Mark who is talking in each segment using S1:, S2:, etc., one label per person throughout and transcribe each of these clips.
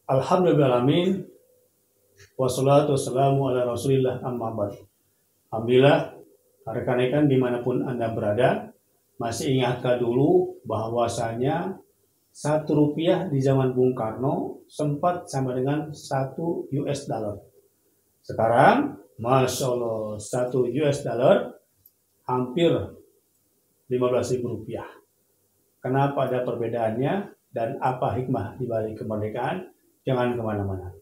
S1: Alhamdulillahirrahmanirrahim. Wassalatu wassalamu ala rasulillah amma ba'd. Alhamdulillah, rekan-rekan dimanapun Anda berada, masih ingatkah dulu bahwasanya 1 rupiah di zaman Bung Karno sempat sama dengan 1 US dollar. Sekarang, Masya Allah, 1 US dollar hampir 15.000 rupiah. Kenapa ada perbedaannya dan apa hikmah di balik kemerdekaan? Jangan kemana-mana.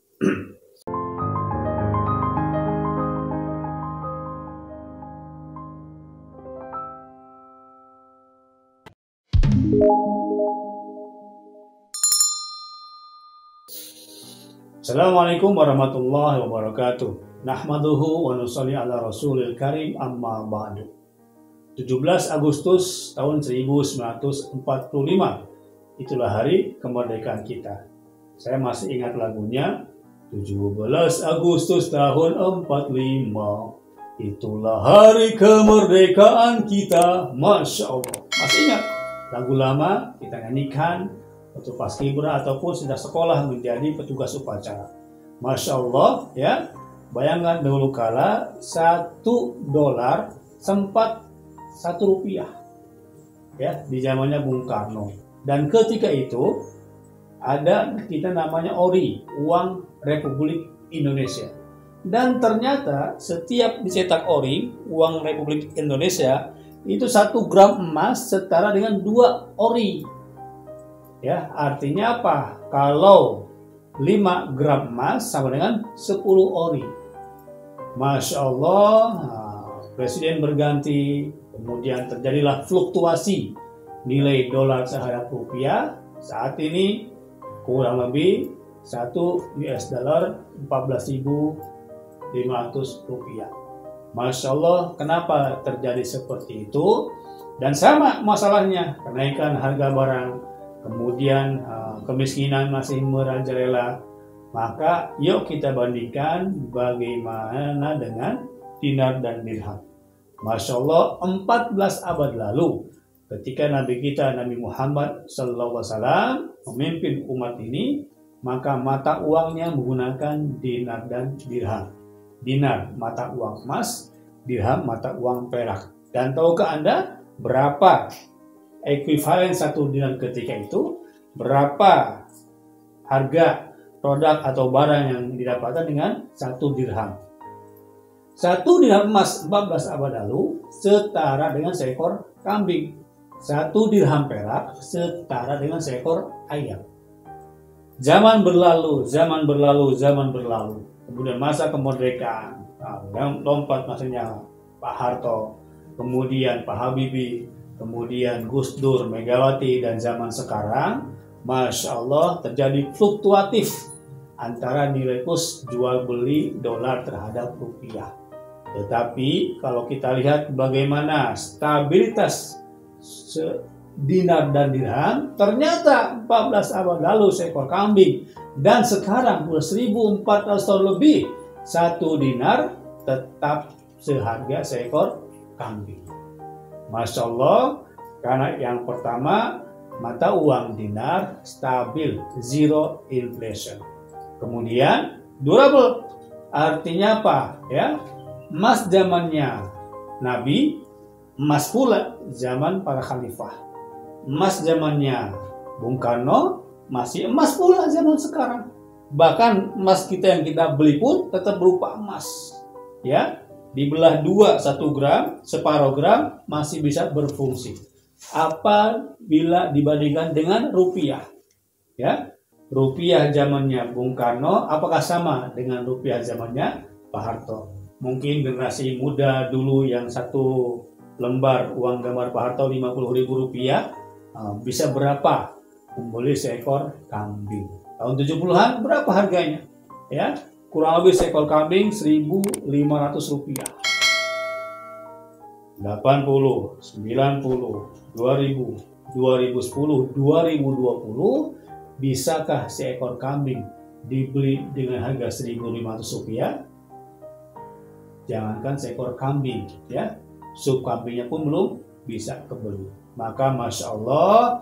S1: Assalamualaikum warahmatullahi wabarakatuh. Nahmaduhu wa nusalli ala rasulil karim amma ba'du. 17 Agustus tahun 1945. Itulah hari kemerdekaan kita. Saya masih ingat lagunya. 17 Agustus tahun 45. Itulah hari kemerdekaan kita. Masya Allah. Masih ingat? Lagu lama kita nyanyikan waktu paskibra ataupun sudah sekolah menjadi petugas upacara. Masya Allah, ya. Bayangkan dahulu kala 1 dolar sempat 1 rupiah, ya, di zamannya Bung Karno. Dan ketika itu ada kita namanya ori, uang Republik Indonesia. Dan ternyata setiap dicetak ori, uang Republik Indonesia, itu 1 gram emas setara dengan 2 ori. Ya, artinya apa? Kalau 5 gram emas sama dengan 10 ori. Masya Allah, presiden berganti, kemudian terjadilah fluktuasi nilai dolar terhadap rupiah. Saat ini kurang lebih 1 US dollar 14.500 rupiah. Masya Allah, kenapa terjadi seperti itu? Dan sama masalahnya, kenaikan harga barang, kemudian kemiskinan masih merajalela. Maka yuk kita bandingkan bagaimana dengan dinar dan dirham. Masya Allah, 14 abad lalu ketika Nabi kita Nabi Muhammad SAW memimpin umat ini, maka mata uangnya menggunakan dinar dan dirham. Dinar mata uang emas, dirham mata uang perak. Dan tahukah Anda berapa ekuivalen 1 dinar ketika itu? Berapa harga produk atau barang yang didapatkan dengan 1 dirham? 1 dirham emas 14 abad lalu setara dengan seekor kambing. 1 dirham perak setara dengan seekor ayam. Zaman berlalu, zaman berlalu, zaman berlalu. Kemudian masa kemerdekaan, lompat masanya Pak Harto, kemudian Pak Habibie, kemudian Gus Dur, Megawati, dan zaman sekarang, Masya Allah, terjadi fluktuatif antara nilai kurs jual beli dolar terhadap rupiah. Tetapi kalau kita lihat bagaimana stabilitas dinar dan dirham, ternyata 14 abad lalu seekor kambing, dan sekarang sudah 1400 tahun lebih 1 dinar tetap seharga seekor kambing. Masya Allah, karena yang pertama mata uang dinar stabil, zero inflation. Kemudian durable, artinya apa? Ya, emas zamannya Nabi, emas pula zaman para khalifah. Emas zamannya Bung Karno, masih emas pula zaman sekarang. Bahkan emas kita yang kita beli pun tetap berupa emas. Ya, dibelah 2, 1 gram, separuh gram masih bisa berfungsi. Apabila dibandingkan dengan rupiah, ya, rupiah zamannya Bung Karno apakah sama dengan rupiah zamannya Pak Harto? Mungkin generasi muda dulu yang 1 lembar uang gambar Pak Harto 50.000 rupiah bisa berapa membeli seekor kambing? Tahun 70-an berapa harganya? Ya, kurang lebih seekor kambing 1.500 rupiah. 80, 90, 2000, 2010, 2020, bisakah seekor kambing dibeli dengan harga 1.500 rupiah? Jangankan seekor kambing, ya, sup kambingnya pun belum bisa kebeli. Maka Masya Allah,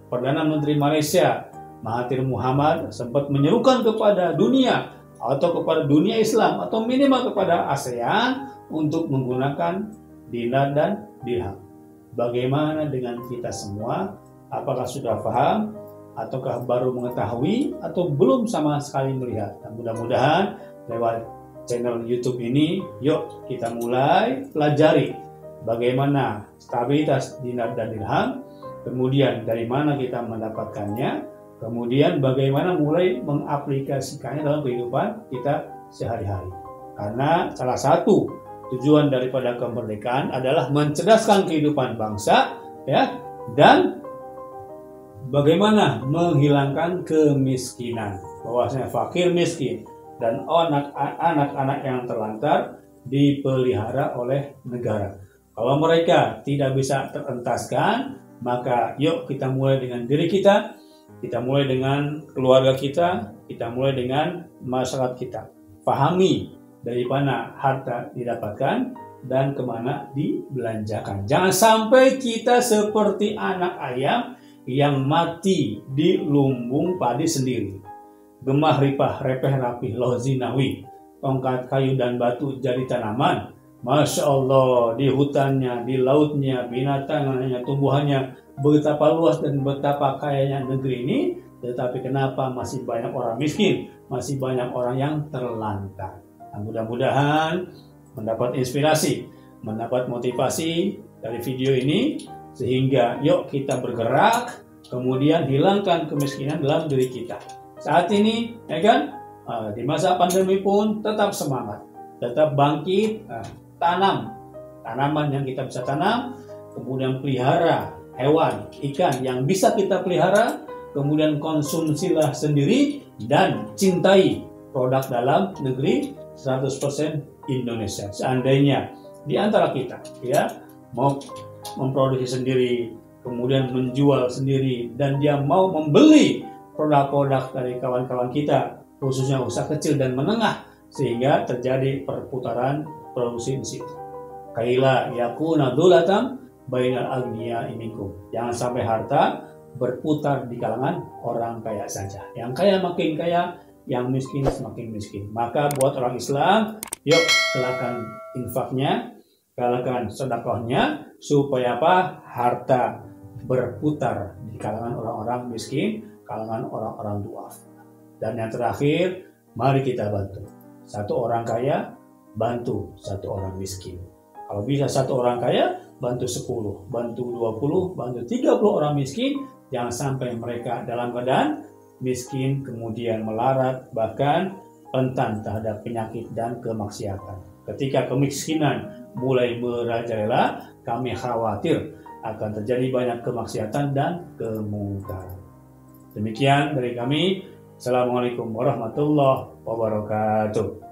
S1: Perdana Menteri Malaysia Mahathir Muhammad sempat menyerukan kepada dunia atau kepada dunia Islam atau minimal kepada ASEAN untuk menggunakan dinar dan dirham. Bagaimana dengan kita semua? Apakah sudah paham? Ataukah baru mengetahui? Atau belum sama sekali melihat? Dan mudah-mudahan lewat channel YouTube ini, yuk kita mulai pelajari bagaimana stabilitas dinar dan dirham, kemudian dari mana kita mendapatkannya, kemudian bagaimana mulai mengaplikasikannya dalam kehidupan kita sehari-hari. Karena salah satu tujuan daripada kemerdekaan adalah mencerdaskan kehidupan bangsa, ya, dan bagaimana menghilangkan kemiskinan, bahwasanya fakir miskin dan anak-anak yang terlantar dipelihara oleh negara. Kalau mereka tidak bisa terentaskan, maka yuk kita mulai dengan diri kita mulai dengan keluarga kita mulai dengan masyarakat kita. Pahami dari mana harta didapatkan dan kemana dibelanjakan. Jangan sampai kita seperti anak ayam yang mati di lumbung padi sendiri. Gemah ripah repeh rapih loh zinawi, tongkat kayu dan batu jadi tanaman. Masya Allah, di hutannya, di lautnya, binatangnya, tumbuhannya betapa luas dan betapa kayanya negeri ini, tetapi kenapa masih banyak orang miskin, masih banyak orang yang terlantar. Nah, mudah-mudahan mendapat inspirasi, mendapat motivasi dari video ini, sehingga yuk kita bergerak, kemudian hilangkan kemiskinan dalam diri kita. Saat ini, ya kan, di masa pandemi pun tetap semangat, tetap bangkit, tanam tanaman yang kita bisa tanam, kemudian pelihara hewan, ikan yang bisa kita pelihara, kemudian konsumsilah sendiri dan cintai produk dalam negeri 100% Indonesia. Seandainya di antara kita ya mau memproduksi sendiri, kemudian menjual sendiri, dan dia mau membeli produk-produk dari kawan-kawan kita, khususnya usaha kecil dan menengah, sehingga terjadi perputaran produksi di situ. Kaila yakuna dulatam bainal agniya minkum. Jangan sampai harta berputar di kalangan orang kaya saja. Yang kaya makin kaya, yang miskin semakin miskin. Maka buat orang Islam, yuk galakan infaknya, galakan sedekahnya, supaya apa? Harta berputar di kalangan orang-orang miskin, kalangan orang-orang duaf. Dan yang terakhir, mari kita bantu. Satu orang kaya, bantu satu orang miskin. Kalau bisa satu orang kaya, bantu 10, bantu 20, bantu 30 orang miskin. Jangan sampai mereka dalam keadaan miskin, kemudian melarat, bahkan rentan terhadap penyakit dan kemaksiatan. Ketika kemiskinan mulai merajalela, kami khawatir akan terjadi banyak kemaksiatan dan kemungkaran. Demikian dari kami. Assalamualaikum warahmatullahi wabarakatuh.